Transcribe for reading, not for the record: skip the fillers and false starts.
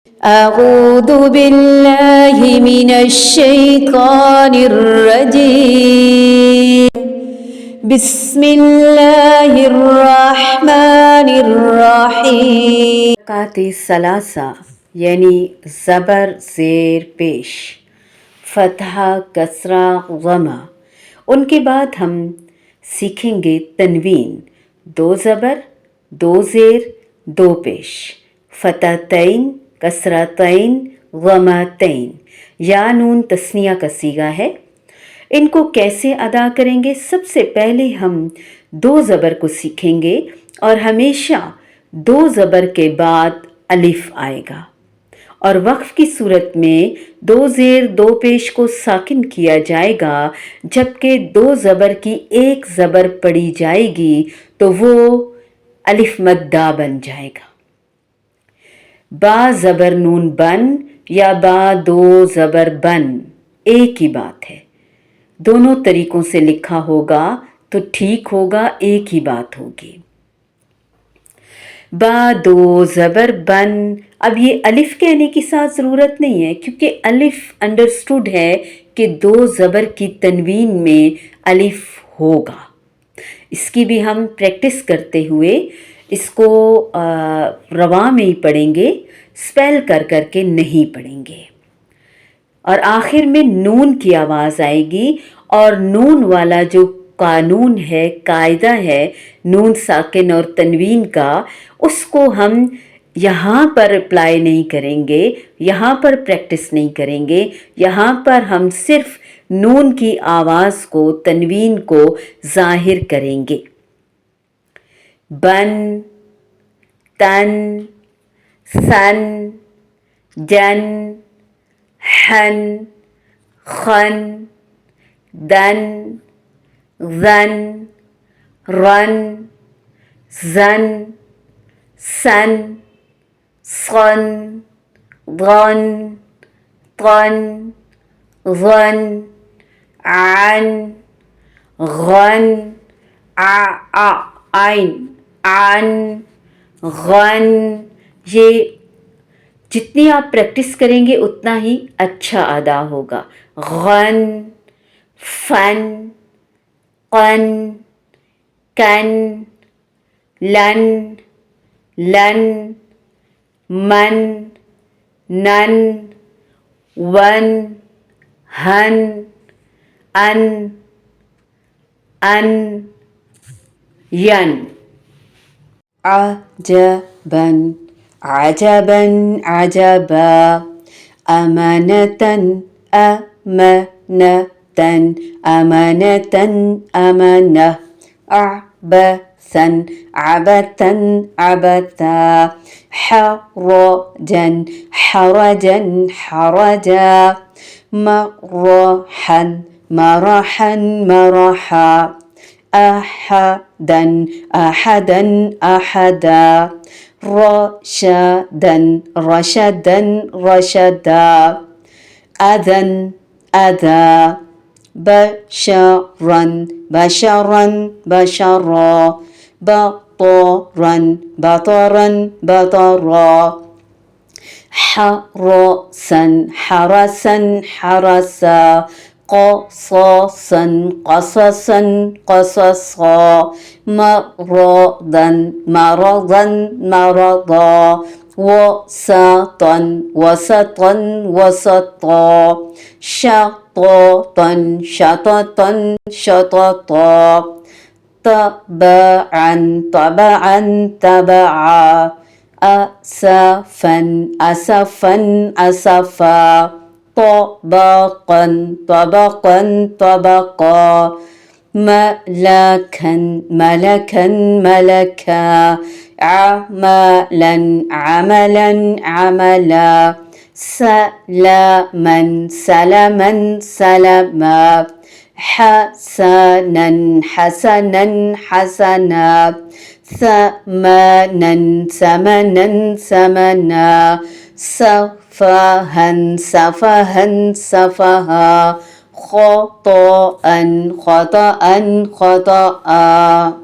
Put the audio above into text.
أعوذ بالله من الشيطان الرجيم بسم الله الرحمن الرحیم حرکات ثلاثہ یعنی زبر زیر پیش، فتح کسرہ ضمہ۔ ان کے بعد ہم سیکھیں گے تنوین، دو زبر دو زیر دو پیش، فتحتین کسرتین ضمتین، یا نون تثنیہ کا صیغہ ہے۔ ان کو کیسے ادا کریں گے؟ سب سے پہلے ہم دو زبر کو سیکھیں گے اور ہمیشہ دو زبر کے بعد الف آئے گا، اور وقف کی صورت میں دو زیر دو پیش کو ساکن کیا جائے گا، جبکہ دو زبر کی ایک زبر پڑی جائے گی تو وہ الف مدہ بن جائے گا۔ با زبر نون بن یا با دو زبر بن ایک ہی بات ہے، دونوں طریقوں سے لکھا ہوگا تو ٹھیک ہوگا، ایک ہی بات ہوگی۔ با دو زبر بن، اب یہ الف کہنے کی ساتھ ضرورت نہیں ہے، کیونکہ الف انڈرسٹوڈ ہے کہ دو زبر کی تنوین میں الف ہوگا۔ اس کی بھی ہم پریکٹس کرتے ہوئے اس کو رواں میں ہی پڑھیں گے، سپیل کر کر کے نہیں پڑھیں گے۔ اور آخر میں نون کی آواز آئے گی، اور نون والا جو قانون ہے، قاعدہ ہے نون ساکن اور تنوین کا، اس کو ہم یہاں پر اپلائی نہیں کریں گے، یہاں پر پریکٹس نہیں کریں گے، یہاں پر ہم صرف نون کی آواز کو، تنوین کو ظاہر کریں گے۔ بن، تن، سن، جن، حن، خن، دن، ذن، رن، زن، سن، صن، ضن، طن، ظن، عن، غن، عین، عن، غن۔ یہ جتنی آپ پریکٹس کریں گے اتنا ہی اچھا ادا ہوگا۔ غن، فن، قن، کن، لن، لن، من، نن، ون، ہن، ان، ین۔ عجبا، عجبا، عجبا، امانة، امانة، امانة، امانة، عبثا، عبثا، عبثا، حرجا، حرجا، حرجا، مرحا، مرحا، مرحا، أحدا، أحدا، أحدا، رشدا، رشدا، رشدا، أذى، أذى، بشرا، بشرا، بشرا، بطرا، بطرا، بطرا، حرسا، حرسا، حرسا، قصصا، قصصا، قصصا، مرضا، مرضا، مرضا، وسطا، وسطا، وسطا، شططا، شططا، شططا، تبعا، تبعا، تبعا، أسفا، أسفا، أسفا، طبقا، طبقا، طبقا، ملكا، ملكا، ملكا، عملا، عملا، عملا، سلاما، سلاما، سلاما، حسنا، حسنا، حسنا، ثمنا، ثمنا، ثمنا، سفها، سفها، سفها، خطأ، خطأ، خطأ۔